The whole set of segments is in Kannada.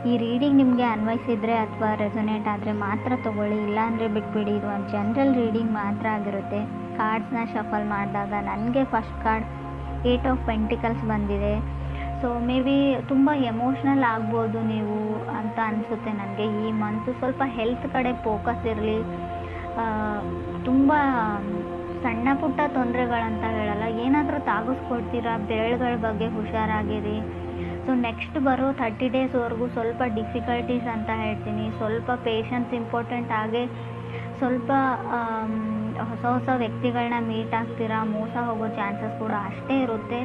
ಈ ರೀಡಿಂಗ್ ನಿಮಗೆ ಅನ್ವಯಿಸಿದರೆ ಅಥವಾ ರೆಸೊನೇಟ್ ಆದರೆ ಮಾತ್ರ ತೊಗೊಳ್ಳಿ, ಇಲ್ಲಾಂದರೆ ಬಿಟ್ಬಿಡಿ. ಇದು ಒಂದು ಜನರಲ್ ರೀಡಿಂಗ್ ಮಾತ್ರ ಆಗಿರುತ್ತೆ. ಕಾರ್ಡ್ಸ್ನ ಶಫಲ್ ಮಾಡಿದಾಗ ನನಗೆ ಫಸ್ಟ್ ಕಾರ್ಡ್ 8 ಆಫ್ ಪೆಂಟಿಕಲ್ಸ್ ಬಂದಿದೆ. ಸೊ ಮೇ ಬಿ ತುಂಬ ಎಮೋಷ್ನಲ್ ಆಗ್ಬೋದು ನೀವು ಅಂತ ಅನಿಸುತ್ತೆ ನನಗೆ. ಈ ಮಂತು ಸ್ವಲ್ಪ ಹೆಲ್ತ್ ಕಡೆ ಫೋಕಸ್ ಇರಲಿ. ತುಂಬ ಸಣ್ಣ ಪುಟ್ಟ ತೊಂದರೆಗಳಂತ ಹೇಳಲ್ಲ, ಏನಾದರೂ ತಾಗಿಸ್ಕೊಡ್ತೀರಾ, ಬೆರಳುಗಳ ಬಗ್ಗೆ ಹುಷಾರಾಗಿರಿ. ಸೊ ನೆಕ್ಸ್ಟ್ ಬರೋ 30 ಡೇಸ್ವರೆಗೂ ಸ್ವಲ್ಪ ಡಿಫಿಕಲ್ಟೀಸ್ ಅಂತ ಹೇಳ್ತೀನಿ. ಸ್ವಲ್ಪ ಪೇಷನ್ಸ್ ಇಂಪಾರ್ಟೆಂಟ್. ಹಾಗೆ ಸ್ವಲ್ಪ ಹೊಸ ವ್ಯಕ್ತಿಗಳನ್ನ ಮೀಟ್ ಆಗ್ತೀರಾ, ಮೋಸ ಹೋಗೋ ಚಾನ್ಸಸ್ ಕೂಡ ಅಷ್ಟೇ ಇರುತ್ತೆ.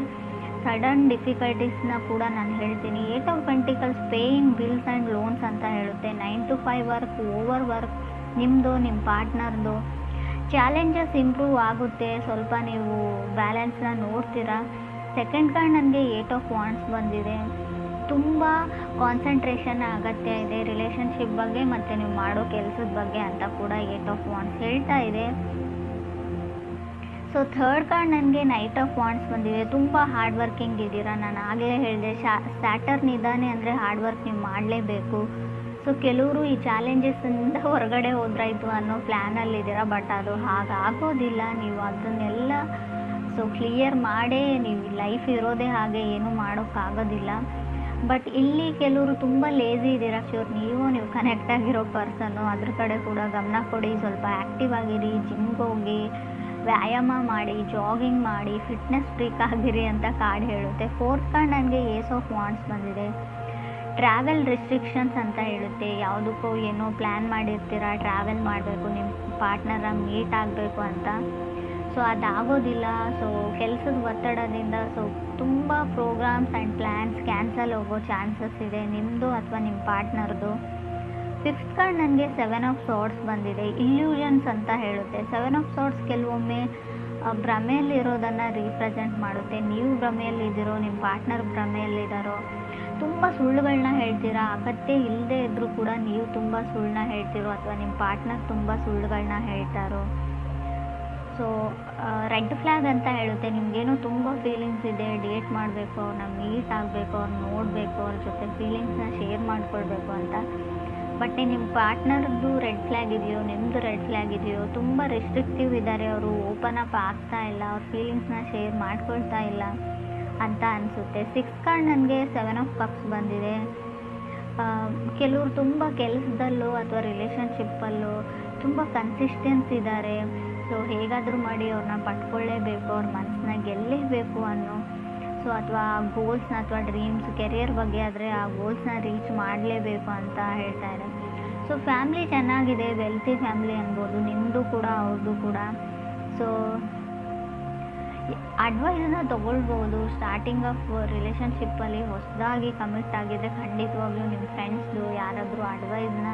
ಸಡನ್ ಡಿಫಿಕಲ್ಟೀಸ್ನ ಕೂಡ ನಾನು ಹೇಳ್ತೀನಿ. 8 of pentacles paying bills and loans ಅಂತ ಹೇಳುತ್ತೆ. 9 to 5 ವರ್ಕ್, ಓವರ್ ವರ್ಕ್ ನಿಮ್ಮದು, ನಿಮ್ಮ ಪಾರ್ಟ್ನರ್ದು. ಚಾಲೆಂಜಸ್ ಇಂಪ್ರೂವ್ ಆಗುತ್ತೆ, ಸ್ವಲ್ಪ ನೀವು ಬ್ಯಾಲೆನ್ಸ್ನ ನೋಡ್ತೀರಾ. ಸೆಕೆಂಡ್ ಕಾರ್ಡ್ ನನಗೆ 8 ಆಫ್ ವಾಂಡ್ಸ್ ಬಂದಿದೆ. ತುಂಬ ಕಾನ್ಸಂಟ್ರೇಷನ್ ಅಗತ್ಯ ಇದೆ ರಿಲೇಷನ್ಶಿಪ್ ಬಗ್ಗೆ ಮತ್ತು ನೀವು ಮಾಡೋ ಕೆಲಸದ ಬಗ್ಗೆ ಅಂತ ಕೂಡ 8 ಆಫ್ ವಾಂಡ್ಸ್ ಹೇಳ್ತಾ ಇದೆ. ಸೊ ಥರ್ಡ್ ಕಾರ್ಡ್ ನನಗೆ ನೈಟ್ ಆಫ್ ವಾಂಡ್ಸ್ ಬಂದಿದೆ. ತುಂಬ ಹಾರ್ಡ್ ವರ್ಕಿಂಗ್ ಇದ್ದೀರಾ. ನಾನು ಆಗಲೇ ಹೇಳಿದೆ, ಸ್ಯಾಟರ್ನ್ ಇದ್ದಾನೆ ಅಂದರೆ ಹಾರ್ಡ್ ವರ್ಕ್ ನೀವು ಮಾಡಲೇಬೇಕು. ಸೊ ಕೆಲವರು ಈ ಚಾಲೆಂಜಸ್ಸಿಂದ ಹೊರಗಡೆ ಹೋದ್ರಾಯ್ತು ಅನ್ನೋ ಪ್ಲ್ಯಾನಲ್ಲಿದ್ದೀರಾ, ಬಟ್ ಅದು ಹಾಗಾಗೋದಿಲ್ಲ. ನೀವು ಅದನ್ನೆಲ್ಲ ಕ್ಲಿಯರ್ ಮಾಡೇ ನೀವು ಲೈಫ್ ಇರೋದೇ ಹಾಗೆ, ಏನೂ ಮಾಡೋಕ್ಕಾಗೋದಿಲ್ಲ. ಬಟ್ ಇಲ್ಲಿ ಕೆಲವರು ತುಂಬ ಲೇಝಿ ಇದ್ದೀರಾ. ನೀವು ಕನೆಕ್ಟ್ ಆಗಿರೋ ಪರ್ಸನ್ನು, ಅದ್ರ ಕಡೆ ಕೂಡ ಗಮನ ಕೊಡಿ. ಸ್ವಲ್ಪ ಆ್ಯಕ್ಟಿವ್ ಆಗಿರಿ, ಜಿಮ್ಗೆ ಹೋಗಿ, ವ್ಯಾಯಾಮ ಮಾಡಿ, ಜಾಗಿಂಗ್ ಮಾಡಿ, ಫಿಟ್ನೆಸ್ ಫ್ರೀಕ್ ಆಗಿರಿ ಅಂತ ಕಾರ್ಡ್ ಹೇಳುತ್ತೆ. ಫೋರ್ತ್ ಕಾರ್ಡ್ ನನಗೆ ಏಸ್ ಆಫ್ ವಾಂಡ್ಸ್ ಬಂದಿದೆ. ಟ್ರಾವೆಲ್ ರಿಸ್ಟ್ರಿಕ್ಷನ್ಸ್ ಅಂತ ಹೇಳುತ್ತೆ. ಯಾವುದಕ್ಕೋ ಏನೋ ಪ್ಲ್ಯಾನ್ ಮಾಡಿರ್ತೀರಾ, ಟ್ರಾವೆಲ್ ಮಾಡಬೇಕು, ನಿಮ್ಮ ಪಾರ್ಟ್ನರ ಮೀಟ್ ಆಗಬೇಕು ಅಂತ. ಸೊ ಅದಾಗೋದಿಲ್ಲ. ಸೊ ಕೆಲಸದ ಒತ್ತಡದಿಂದ ತುಂಬ ಪ್ರೋಗ್ರಾಮ್ಸ್ ಆ್ಯಂಡ್ ಪ್ಲ್ಯಾನ್ಸ್ ಕ್ಯಾನ್ಸಲ್ ಹೋಗೋ ಚಾನ್ಸಸ್ ಇದೆ, ನಿಮ್ಮದು ಅಥವಾ ನಿಮ್ಮ ಪಾರ್ಟ್ನರ್ದು. ಫಿಫ್ತ್ ಕಾರ್ಡ್ ನನಗೆ 7 ಆಫ್ ಸಾರ್ಡ್ಸ್ ಬಂದಿದೆ. ಇಲ್ಯೂಷನ್ಸ್ ಅಂತ ಹೇಳುತ್ತೆ. 7 ಆಫ್ ಸಾರ್ಡ್ಸ್ ಕೆಲವೊಮ್ಮೆ ಭ್ರಮೆಯಲ್ಲಿರೋದನ್ನು ರೀಪ್ರೆಸೆಂಟ್ ಮಾಡುತ್ತೆ. ನೀವು ಭ್ರಮೆಯಲ್ಲಿದ್ದೀರೋ, ನಿಮ್ಮ ಪಾರ್ಟ್ನರ್ ಭ್ರಮೆಯಲ್ಲಿದ್ದಾರೋ, ತುಂಬ ಸುಳ್ಳುಗಳನ್ನ ಹೇಳ್ತೀರಾ. ಅಗತ್ಯ ಇಲ್ಲದೆ ಇದ್ದರೂ ಕೂಡ ನೀವು ತುಂಬ ಸುಳ್ಳನ್ನ ಹೇಳ್ತಿರೋ, ಅಥವಾ ನಿಮ್ಮ ಪಾರ್ಟ್ನರ್ ತುಂಬ ಸುಳ್ಳುಗಳನ್ನ ಹೇಳ್ತಾರೋ. ಸೊ ರೆಡ್ ಫ್ಲ್ಯಾಗ್ ಅಂತ ಹೇಳುತ್ತೆ. ನಿಮಗೇನೋ ತುಂಬ ಫೀಲಿಂಗ್ಸ್ ಇದೆ, ಡೇಟ್ ಮಾಡಬೇಕು, ಅವ್ರನ್ನ ಮೀಟ್ ಆಗಬೇಕು, ಅವ್ರನ್ನ ನೋಡಬೇಕು, ಅವ್ರ ಜೊತೆ ಫೀಲಿಂಗ್ಸ್ನ ಶೇರ್ ಮಾಡ್ಕೊಳ್ಬೇಕು ಅಂತ. ಬಟ್ ನಿಮ್ಮ ಪಾರ್ಟ್ನರ್ದು ರೆಡ್ ಫ್ಲ್ಯಾಗ್ ಇದೆಯೋ, ನಿಮ್ಮದು ರೆಡ್ ಫ್ಲ್ಯಾಗ್ ಇದೆಯೋ, ತುಂಬ ರೆಸ್ಟ್ರಿಕ್ಟಿವ್ ಇದ್ದಾರೆ, ಅವರು ಓಪನ್ ಅಪ್ ಆಗ್ತಾ ಇಲ್ಲ, ಅವ್ರ ಫೀಲಿಂಗ್ಸ್ನ ಶೇರ್ ಮಾಡ್ಕೊಳ್ತಾ ಇಲ್ಲ ಅಂತ ಅನಿಸುತ್ತೆ. ಸಿಕ್ಸ್ ಕಾರ್ಡ್ ನನಗೆ 7 ಆಫ್ ಕಪ್ಸ್ ಬಂದಿದೆ. ಕೆಲವರು ತುಂಬ ಕೆಲಸದಲ್ಲೂ ಅಥವಾ ರಿಲೇಷನ್ಶಿಪ್ಪಲ್ಲೂ ತುಂಬ ಕನ್ಸಿಸ್ಟೆನ್ಸ್ ಇದ್ದಾರೆ. ಸೊ ಹೇಗಾದರೂ ಮಾಡಿ ಅವ್ರನ್ನ ಪಡ್ಕೊಳ್ಳೇಬೇಕು, ಅವ್ರ ಮನಸ್ಸನ್ನ ಗೆಲ್ಲೇಬೇಕು ಅನ್ನೋ. ಸೊ ಅಥವಾ ಗೋಲ್ಸ್ನ ಅಥವಾ ಡ್ರೀಮ್ಸ್, ಕೆರಿಯರ್ ಬಗ್ಗೆ ಆದರೆ ಆ ಗೋಲ್ಸ್ನ ರೀಚ್ ಮಾಡಲೇಬೇಕು ಅಂತ ಹೇಳ್ತಾರೆ. ಸೊ ಫ್ಯಾಮ್ಲಿ ಚೆನ್ನಾಗಿದೆ, ವೆಲ್ತಿ ಫ್ಯಾಮ್ಲಿ ಅನ್ಬೋದು, ನಿಮ್ಮದು ಕೂಡ ಅವ್ರದ್ದು ಕೂಡ. ಸೊ ಅಡ್ವೈಸನ್ನ ತೊಗೊಳ್ಬೋದು. ಸ್ಟಾರ್ಟಿಂಗ್ ಆಫ್ ರಿಲೇಷನ್ಶಿಪ್ಪಲ್ಲಿ ಹೊಸದಾಗಿ ಕಮಿಟ್ ಆಗಿದ್ದರೆ ಖಂಡಿತವಾಗ್ಲೂ ನಿಮ್ಮ ಫ್ರೆಂಡ್ಸ್ದು ಯಾರಾದರೂ ಅಡ್ವೈಸ್ನ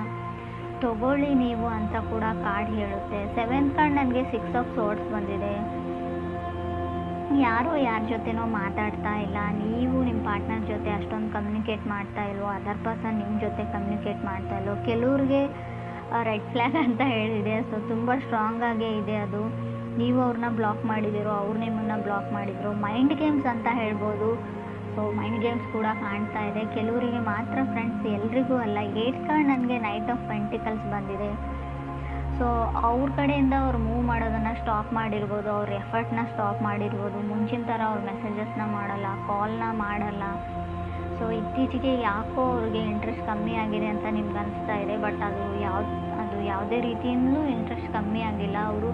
ತೊಗೊಳ್ಳಿ ನೀವು ಅಂತ ಕೂಡ ಕಾರ್ಡ್ ಹೇಳುತ್ತೆ. 7th ಕಾರ್ಡ್ ನನಗೆ 6 ಆಫ್ ಸೋರ್ಡ್ಸ್ ಬಂದಿದೆ. ಯಾರೋ ಯಾರ ಜೊತೆನೋ ಮಾತಾಡ್ತಾ ಇಲ್ಲ, ನೀವು ನಿಮ್ಮ ಪಾರ್ಟ್ನರ್ ಜೊತೆ ಅಷ್ಟೊಂದು ಕಮ್ಯುನಿಕೇಟ್ ಮಾಡ್ತಾ ಇಲ್ವೋ, ಅದರ್ ಪರ್ಸನ್ ನಿಮ್ಮ ಜೊತೆ ಕಮ್ಯುನಿಕೇಟ್ ಮಾಡ್ತಾ ಇಲ್ವೋ. ಕೆಲವ್ರಿಗೆ ರೆಡ್ ಫ್ಲ್ಯಾಗ್ ಅಂತ ಹೇಳಿದೆ. ಸೊ ತುಂಬ ಸ್ಟ್ರಾಂಗಾಗೇ ಇದೆ ಅದು. ನೀವು ಅವ್ರನ್ನ ಬ್ಲಾಕ್ ಮಾಡಿದಿರೋ, ಅವ್ರು ನಿಮ್ಮನ್ನು ಬ್ಲಾಕ್ ಮಾಡಿದ್ರು. ಮೈಂಡ್ ಗೇಮ್ಸ್ ಅಂತ ಹೇಳ್ಬೋದು. ಸೊ ಮೈಂಡ್ ಗೇಮ್ಸ್ ಕೂಡ ಕಾಣ್ತಾ ಇದೆ. ಕೆಲವರಿಗೆ ಮಾತ್ರ ಫ್ರೆಂಡ್ಸ್, ಎಲ್ರಿಗೂ ಅಲ್ಲ. 8th ಕಾರ್ಡ್ ನನಗೆ ನೈಟ್ ಆಫ್ ಪೆಂಟಿಕಲ್ಸ್ ಬಂದಿದೆ. ಸೊ ಅವ್ರ ಕಡೆಯಿಂದ ಅವ್ರು ಮೂವ್ ಮಾಡೋದನ್ನು ಸ್ಟಾಪ್ ಮಾಡಿರ್ಬೋದು, ಅವ್ರ ಎಫರ್ಟ್ನ ಸ್ಟಾಪ್ ಮಾಡಿರ್ಬೋದು. ಮುಂಚಿನ ಥರ ಅವ್ರ ಮೆಸೇಜಸ್ನ ಮಾಡಲ್ಲ, ಕಾಲ್ನ ಮಾಡಲ್ಲ. ಸೊ ಇತ್ತೀಚೆಗೆ ಯಾಕೋ ಅವ್ರಿಗೆ ಇಂಟ್ರೆಸ್ಟ್ ಕಮ್ಮಿ ಆಗಿದೆ ಅಂತ ನಿಮ್ಗೆ ಅನಿಸ್ತಾ ಇದೆ. ಬಟ್ ಅದು ಯಾವುದೇ ರೀತಿಯಿಂದಲೂ ಇಂಟ್ರೆಸ್ಟ್ ಕಮ್ಮಿ ಆಗಿಲ್ಲ. ಅವರು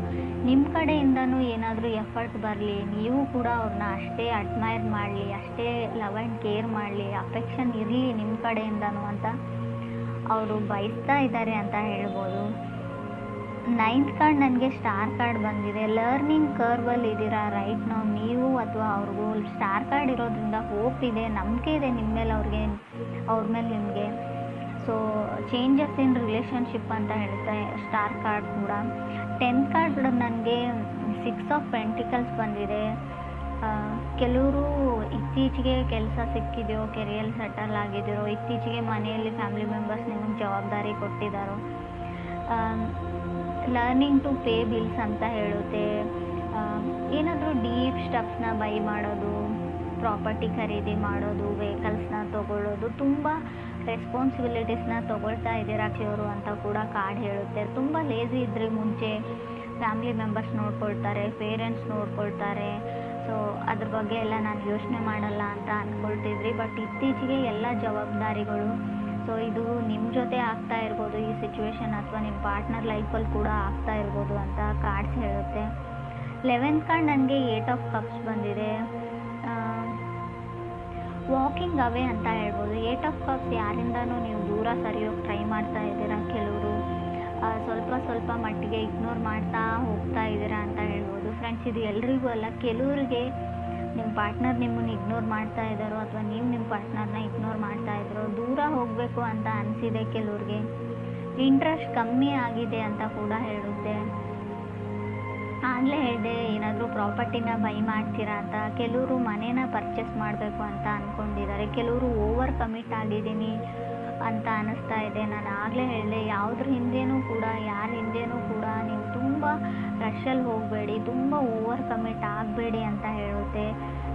ನಿಮ್ಮ ಕಡೆಯಿಂದನೂ ಏನಾದರೂ ಎಫರ್ಟ್ ಬರಲಿ, ನೀವು ಕೂಡ ಅವ್ರನ್ನ ಅಷ್ಟೇ ಅಡ್ಮೈರ್ ಮಾಡಲಿ, ಅಷ್ಟೇ ಲವ್ ಆ್ಯಂಡ್ ಕೇರ್ ಮಾಡಲಿ, ಅಫೆಕ್ಷನ್ ಇರಲಿ ನಿಮ್ಮ ಕಡೆಯಿಂದನೂ ಅಂತ ಅವರು ಬಯಸ್ತಾ ಇದ್ದಾರೆ ಅಂತ ಹೇಳ್ಬೋದು. 9th ಕಾರ್ಡ್ ನನಗೆ ಸ್ಟಾರ್ ಕಾರ್ಡ್ ಬಂದಿದೆ. ಲರ್ನಿಂಗ್ ಕರ್ವಲ್ಲಿ ಇದ್ದೀರಾ ರೈಟ್ ನಾವು, ನೀವು ಅಥವಾ ಅವ್ರಿಗೂ. ಸ್ಟಾರ್ ಕಾರ್ಡ್ ಇರೋದ್ರಿಂದ ಹೋಪ್ ಇದೆ, ನಂಬಿಕೆ ಇದೆ ನಿಮ್ಮ ಮೇಲೆ, ಅವ್ರ ಮೇಲೆ ನಿಮಗೆ. ಸೊ ಚೇಂಜಸ್ ಇನ್ ರಿಲೇಷನ್ಶಿಪ್ ಅಂತ ಹೇಳುತ್ತೆ ಸ್ಟಾರ್ ಕಾರ್ಡ್ ಕೂಡ. 10th ಕಾರ್ಡ್ ನನಗೆ 6 ಆಫ್ ಪೆಂಟಿಕಲ್ಸ್ ಬಂದಿದೆ. ಕೆಲವರು ಇತ್ತೀಚೆಗೆ ಕೆಲಸ ಸಿಕ್ಕಿದೆಯೋ, ಕೆರಿಯರ್ ಸೆಟಲ್ ಆಗಿದ್ದೀರೋ, ಇತ್ತೀಚೆಗೆ ಮನೆಯಲ್ಲಿ ಫ್ಯಾಮಿಲಿ ಮೆಂಬರ್ಸ್ ನಿಮಗೆ ಜವಾಬ್ದಾರಿ ಕೊಟ್ಟಿದ್ದಾರೋ. ಲರ್ನಿಂಗ್ ಟು ಪೇ ಬಿಲ್ಸ್ ಅಂತ ಹೇಳುತ್ತೆ. ಏನಾದರೂ ಡೀಪ್ ಸ್ಟೆಪ್ಸ್ನ ಬೈ ಮಾಡೋದು, ಪ್ರಾಪರ್ಟಿ ಖರೀದಿ ಮಾಡೋದು, ವೆಹಿಕಲ್ಸ್ನ ತೊಗೊಳ್ಳೋದು, ತುಂಬ ರೆಸ್ಪಾನ್ಸಿಬಿಲಿಟೀಸ್ನ ತೊಗೊಳ್ತಾ ಇದ್ದೀರಾ ಕೆಲವರು ಅಂತ ಕೂಡ ಕಾರ್ಡ್ ಹೇಳುತ್ತೆ. ತುಂಬ ಲೇಝಿ ಇದ್ರಿ ಮುಂಚೆ, ಫ್ಯಾಮಿಲಿ ಮೆಂಬರ್ಸ್ ನೋಡ್ಕೊಳ್ತಾರೆ, ಪೇರೆಂಟ್ಸ್ ನೋಡ್ಕೊಳ್ತಾರೆ, ಸೊ ಅದ್ರ ಬಗ್ಗೆ ಎಲ್ಲ ನಾನು ಯೋಚನೆ ಮಾಡಲ್ಲ ಅಂತ ಅಂದ್ಕೊಳ್ತಿದ್ರಿ. ಬಟ್ ಇತ್ತೀಚೆಗೆ ಎಲ್ಲ ಜವಾಬ್ದಾರಿಗಳು, ಸೊ ಇದು ನಿಮ್ಮ ಜೊತೆ ಆಗ್ತಾ ಇರ್ಬೋದು ಈ ಸಿಚುವೇಶನ್, ಅಥವಾ ನಿಮ್ಮ ಪಾರ್ಟ್ನರ್ ಲೈಫಲ್ಲಿ ಕೂಡ ಆಗ್ತಾ ಇರ್ಬೋದು ಅಂತ ಕಾರ್ಡ್ಸ್ ಹೇಳುತ್ತೆ. 11th ಕಾರ್ಡ್ ನನಗೆ 8 ಆಫ್ ಕಪ್ಸ್ ಬಂದಿದೆ. ವಾಕಿಂಗ್ ಅವೇ ಅಂತ ಹೇಳ್ಬೋದು. 8 ಆಫ್ ಕಪ್ಸ್ ಯಾರಿಂದನೂ ನೀವು ದೂರ ಸರಿಯೋಕ್ಕೆ ಟ್ರೈ ಮಾಡ್ತಾ ಇದ್ದೀರಾ. ಕೆಲವರು ಸ್ವಲ್ಪ ಮಟ್ಟಿಗೆ ಇಗ್ನೋರ್ ಮಾಡ್ತಾ ಹೋಗ್ತಾ ಇದ್ದೀರಾ ಅಂತ ಹೇಳ್ಬೋದು. ಫ್ರೆಂಡ್ಸ್, ಇದು ಎಲ್ರಿಗೂ ಅಲ್ಲ, ಕೆಲವ್ರಿಗೆ ನಿಮ್ಮ ಪಾರ್ಟ್ನರ್ ನಿಮ್ಮನ್ನು ಇಗ್ನೋರ್ ಮಾಡ್ತಾ ಇದ್ದಾರೋ ಅಥವಾ ನೀವು ನಿಮ್ಮ ಪಾರ್ಟ್ನರ್ನ ಇಗ್ನೋರ್ ಮಾಡ್ತಾ ಇದ್ದಾರೋ, ದೂರ ಹೋಗಬೇಕು ಅಂತ ಅನಿಸಿದೆ. ಕೆಲವ್ರಿಗೆ ಇಂಟ್ರೆಸ್ಟ್ ಕಮ್ಮಿ ಆಗಿದೆ ಅಂತ ಕೂಡ ಹೇಳುತ್ತೆ. ಆಗಲೇ ಹೇಳಿದೆ, ಏನಾದರೂ ಪ್ರಾಪರ್ಟಿನ ಬೈ ಮಾಡ್ತೀರಾ ಅಂತ. ಕೆಲವರು ಮನೇನ ಪರ್ಚೇಸ್ ಮಾಡಬೇಕು ಅಂತ ಅಂದ್ಕೊಂಡಿದ್ದಾರೆ. ಕೆಲವರು ಓವರ್ ಕಮಿಟ್ ಆಗಿದ್ದೀನಿ ಅಂತ ಅನ್ನಿಸ್ತಾ ಇದೆ. ನಾನು ಆಗಲೇ ಹೇಳಿದೆ, ಯಾವುದ್ರ ಹಿಂದೆನೂ ಕೂಡ, ಯಾರ ಹಿಂದೆನೂ ಕೂಡ ನೀವು ತುಂಬ ರಶಲ್ಲಿ ಹೋಗಬೇಡಿ, ತುಂಬ ಓವರ್ ಕಮಿಟ್ ಆಗಬೇಡಿ ಅಂತ ಹೇಳುತ್ತೆ.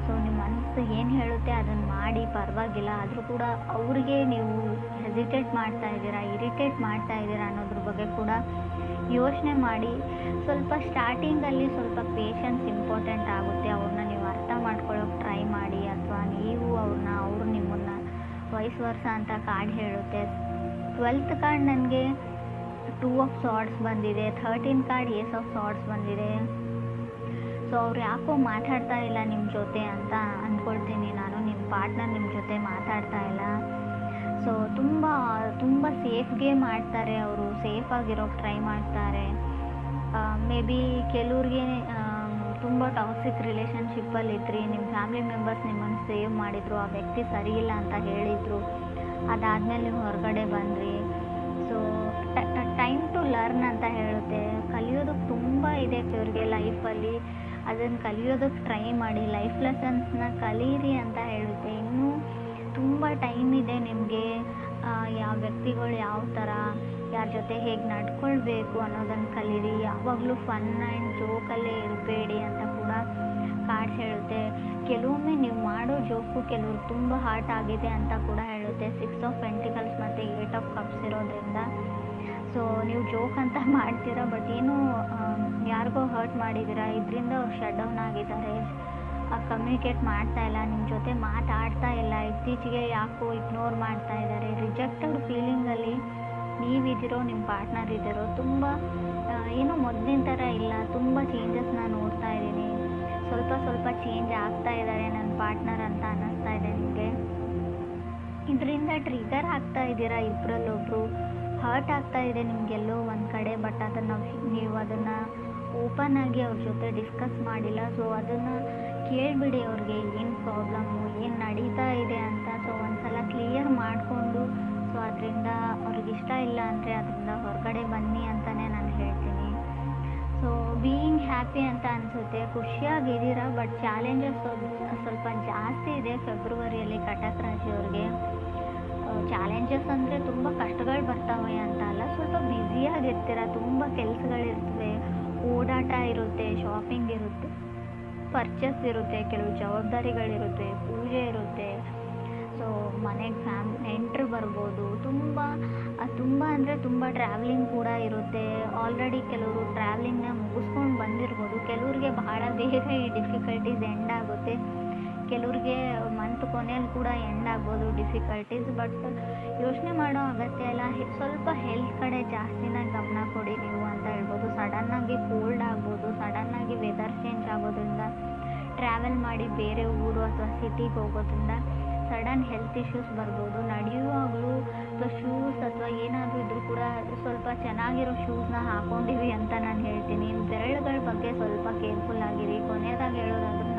ಸೊ ನಿಮ್ಮ ಮನಸ್ಸು ಏನು ಹೇಳುತ್ತೆ ಅದನ್ನು ಮಾಡಿ, ಪರವಾಗಿಲ್ಲ. ಆದರೂ ಕೂಡ ಅವ್ರಿಗೆ ನೀವು ಹೆಸಿಟೇಟ್ ಮಾಡ್ತಾ ಇದ್ದೀರಾ, ಇರಿಟೇಟ್ ಮಾಡ್ತಾ ಇದ್ದೀರಾ ಅನ್ನೋದ್ರ ಬಗ್ಗೆ ಕೂಡ ಯೋಚನೆ ಮಾಡಿ. ಸ್ವಲ್ಪ ಸ್ಟಾರ್ಟಿಂಗಲ್ಲಿ ಸ್ವಲ್ಪ ಪೇಷನ್ಸ್ ಇಂಪಾರ್ಟೆಂಟ್ ಆಗುತ್ತೆ. ಅವ್ರನ್ನ ನೀವು ಅರ್ಥ ಮಾಡ್ಕೊಳ್ಳೋಕೆ ಟ್ರೈ ಮಾಡಿ, ಅಥವಾ ನೀವು ಅವರು ನಿಮ್ಮನ್ನು ವೈಸ್ ವರ್ಸ ಅಂತ ಕಾರ್ಡ್ ಹೇಳುತ್ತೆ. 12th ಕಾರ್ಡ್ ನನಗೆ 2 ಆಫ್ ಸಾರ್ಡ್ಸ್ ಬಂದಿದೆ. 13th ಕಾರ್ಡ್ ಏಸ್ ಆಫ್ ಸಾರ್ಡ್ಸ್ ಬಂದಿದೆ. ಸೊ ಅವ್ರು ಯಾಕೋ ಮಾತಾಡ್ತಾ ಇಲ್ಲ ನಿಮ್ಮ ಜೊತೆ ಅಂತ ಅಂದ್ಕೊಳ್ತೀನಿ ನಾನು. ನಿಮ್ಮ ಪಾರ್ಟ್ನರ್ ನಿಮ್ಮ ಜೊತೆ ಮಾತಾಡ್ತಾ ಇಲ್ಲ. ಸೊ ತುಂಬ ಸೇಫ್ಗೆ ಮಾಡ್ತಾರೆ, ಅವರು ಸೇಫಾಗಿರೋಕ್ಕೆ ಟ್ರೈ ಮಾಡ್ತಾರೆ. ಮೇ ಬಿ ಕೆಲವ್ರಿಗೆ ತುಂಬ ಟಾಕ್ಸಿಕ್ ರಿಲೇಷನ್ಶಿಪ್ಪಲ್ಲಿ ಇದ್ರಿ, ನಿಮ್ಮ ಫ್ಯಾಮಿಲಿ ಮೆಂಬರ್ಸ್ ನಿಮ್ಮನ್ನು ಸೇವ್ ಮಾಡಿದರು, ಆ ವ್ಯಕ್ತಿ ಸರಿಯಿಲ್ಲ ಅಂತ ಹೇಳಿದರು, ಅದಾದಮೇಲೆ ನೀವು ಹೊರಗಡೆ ಬಂದ್ರಿ. ಸೊ ಟೈಮ್ ಟು ಲರ್ನ್ ಅಂತ ಹೇಳುತ್ತೆ. ಕಲಿಯೋದಕ್ಕೆ ತುಂಬ ಇದೆ ಕೆಲವ್ರಿಗೆ ಲೈಫಲ್ಲಿ, ಅದನ್ನು ಕಲಿಯೋದಕ್ಕೆ ಟ್ರೈ ಮಾಡಿ, ಲೈಫ್ ಲೆಸನ್ಸ್ನ ಕಲೀರಿ ಅಂತ ಹೇಳುತ್ತೆ. ಇನ್ನೂ ತುಂಬ ಟೈಮ್ ಇದೆ ನಿಮಗೆ. ಯಾವ ವ್ಯಕ್ತಿಗಳು ಯಾವ ಥರ, ಯಾರ ಜೊತೆ ಹೇಗೆ ನಡ್ಕೊಳ್ಬೇಕು ಅನ್ನೋದನ್ನು ಕಲೀರಿ. ಯಾವಾಗಲೂ ಫನ್ ಆ್ಯಂಡ್ ಜೋಕಲ್ಲೇ ಇರಬೇಡಿ ಅಂತ ಕೂಡ ಕಾರ್ಡ್ಸ್ ಹೇಳುತ್ತೆ. ಕೆಲವೊಮ್ಮೆ ನೀವು ಮಾಡೋ ಜೋಕು ಕೆಲವ್ರು ತುಂಬ ಹರ್ಟ್ ಆಗಿದೆ ಅಂತ ಕೂಡ ಹೇಳುತ್ತೆ. 6 ಆಫ್ ಪೆಂಟಿಕಲ್ಸ್ ಮತ್ತು 8 ಆಫ್ ಕಪ್ಸ್ ಇರೋದ್ರಿಂದ ಸೊ ನೀವು ಜೋಕ್ ಅಂತ ಮಾಡ್ತೀರಾ, ಬಟ್ ಏನೂ ಯಾರಿಗೋ ಹರ್ಟ್ ಮಾಡಿದ್ದೀರಾ, ಇದರಿಂದ ಅವ್ರು ಶಟ್ ಡೌನ್ ಆಗಿದ್ದಾರೆ, ಕಮ್ಯುನಿಕೇಟ್ ಮಾಡ್ತಾ ಇಲ್ಲ, ನಿಮ್ಮ ಜೊತೆ ಮಾತಾಡ್ತಾ ಇಲ್ಲ, ಇತ್ತೀಚೆಗೆ ಯಾಕೋ ಇಗ್ನೋರ್ ಮಾಡ್ತಾ ಇದ್ದಾರೆ. ರಿಜೆಕ್ಟೆಡ್ ಫೀಲಿಂಗಲ್ಲಿ ನೀವಿದ್ದೀರೋ, ನಿಮ್ಮ ಪಾರ್ಟ್ನರ್ ಇದ್ದೀರೋ, ತುಂಬ ಏನೋ ಮೊದಲಿನ ಥರ ಇಲ್ಲ, ತುಂಬ ಚೇಂಜಸ್ನ ನೋಡ್ತಾ ಇದ್ದೀನಿ, ಸ್ವಲ್ಪ ಚೇಂಜ್ ಆಗ್ತಾ ಇದ್ದಾರೆ ನನ್ನ ಪಾರ್ಟ್ನರ್ ಅಂತ ಅನ್ನಿಸ್ತಾ ಇದೆ ನಿಮಗೆ. ಇದರಿಂದ ಟ್ರಿಗರ್ ಆಗ್ತಾ ಇದ್ದೀರಾ, ಇಬ್ಬರಲ್ಲೊಬ್ಬರು ಹರ್ಟ್ ಆಗ್ತಾ ಇದೆ ನಿಮಗೆಲ್ಲೋ ಒಂದು ಕಡೆ. ಬಟ್ ನೀವು ಅದನ್ನು ಓಪನ್ ಆಗಿ ಅವ್ರ ಜೊತೆ ಡಿಸ್ಕಸ್ ಮಾಡಿಲ್ಲ. ಸೊ ಅದನ್ನು ಕೇಳಿಬಿಡಿ, ಅವ್ರಿಗೆ ಏನು ಪ್ರಾಬ್ಲಮ್ಮು, ಏನು ನಡೀತಾ ಇದೆ ಅಂತ. ಸೊ ಒಂದು ಸಲ ಕ್ಲಿಯರ್ ಮಾಡಿಕೊಂಡು, ಸೊ ಅದರಿಂದ ಅವ್ರಿಗೆ ಇಷ್ಟ ಇಲ್ಲ ಅಂದರೆ ಅದರಿಂದ ಹೊರಗಡೆ ಬನ್ನಿ ಅಂತಲೇ ನಾನು ಹೇಳ್ತೀನಿ. ಸೊ ಬೀಯಿಂಗ್ ಹ್ಯಾಪಿ ಅಂತ ಅನಿಸುತ್ತೆ, ಖುಷಿಯಾಗಿದ್ದೀರಾ. ಬಟ್ ಚಾಲೆಂಜಸ್ ಸ್ವಲ್ಪ ಜಾಸ್ತಿ ಇದೆ ಫೆಬ್ರವರಿಯಲ್ಲಿ ಕಟಕ್ ರಾಶಿಯವ್ರಿಗೆ. ಚಾಲೆಂಜಸ್ ಅಂದರೆ ತುಂಬ ಕಷ್ಟಗಳು ಬರ್ತವೆ ಅಂತ ಅಲ್ಲ, ಸ್ವಲ್ಪ ಬ್ಯುಸಿಯಾಗಿರ್ತೀರ, ತುಂಬ ಕೆಲಸಗಳಿರ್ತವೆ, ಓಡಾಟ ಇರುತ್ತೆ, ಶಾಪಿಂಗ್ ಇರುತ್ತೆ, ಪರ್ಚೇಸ್ ಇರುತ್ತೆ, ಕೆಲವು ಜವಾಬ್ದಾರಿಗಳಿರುತ್ತೆ, ಪೂಜೆ ಇರುತ್ತೆ. ಸೊ ಮನೆಗೆ ನೆಂಟರು ಬರ್ಬೋದು, ತುಂಬ ಅಂದರೆ ತುಂಬ ಟ್ರಾವೆಲಿಂಗ್ ಕೂಡ ಇರುತ್ತೆ. ಆಲ್ರೆಡಿ ಕೆಲವರು ಟ್ರಾವೆಲಿಂಗ್ನ ಮುಗಿಸ್ಕೊಂಡು ಬಂದಿರ್ಬೋದು. ಕೆಲವ್ರಿಗೆ ಬಹಳ ಬೇಗ ಈ ಡಿಫಿಕಲ್ಟೀಸ್ ಎಂಡ್ ಆಗುತ್ತೆ, ಕೆಲವ್ರಿಗೆ ಮಂತ್ ಕೊನೆಯಲ್ಲಿ ಕೂಡ ಎಂಡ್ ಆಗ್ಬೋದು ಡಿಫಿಕಲ್ಟೀಸ್. ಬಟ್ ಯೋಚನೆ ಮಾಡೋ ಅಗತ್ಯ ಇಲ್ಲ, ಸ್ವಲ್ಪ ಹೆಲ್ತ್ ಕಡೆ ಜಾಸ್ತಿನ ಗಮನ ಕೊಡಿ ನೀವು ಅಂತ ಹೇಳ್ಬೋದು. ಸಡನ್ನಾಗಿ ಕೋಲ್ಡ್ ಆಗ್ಬೋದು, ಸಡನ್ನಾಗಿ ವೆದರ್ ಚೇಂಜ್ ಆಗೋದ್ರಿಂದ, ಟ್ರಾವೆಲ್ ಮಾಡಿ ಬೇರೆ ಊರು ಅಥವಾ ಸಿಟಿಗೆ ಹೋಗೋದ್ರಿಂದ ಸಡನ್ ಹೆಲ್ತ್ ಇಶ್ಯೂಸ್ ಬರ್ಬೋದು. ನಡೆಯುವಾಗಲೂ ಅಥವಾ ಶೂಸ್ ಅಥವಾ ಏನಾದರೂ ಇದ್ರೂ ಕೂಡ ಸ್ವಲ್ಪ ಚೆನ್ನಾಗಿರೋ ಶೂಸ್ನ ಹಾಕ್ಕೊಂಡಿವಿ ಅಂತ ನಾನು ಹೇಳ್ತೀನಿ. ಬೆರಳುಗಳ ಬಗ್ಗೆ ಸ್ವಲ್ಪ ಕೇರ್ಫುಲ್ ಆಗಿರಿ. ಕೊನೆಯದಾಗಿ ಹೇಳೋದಾದ್ರೂ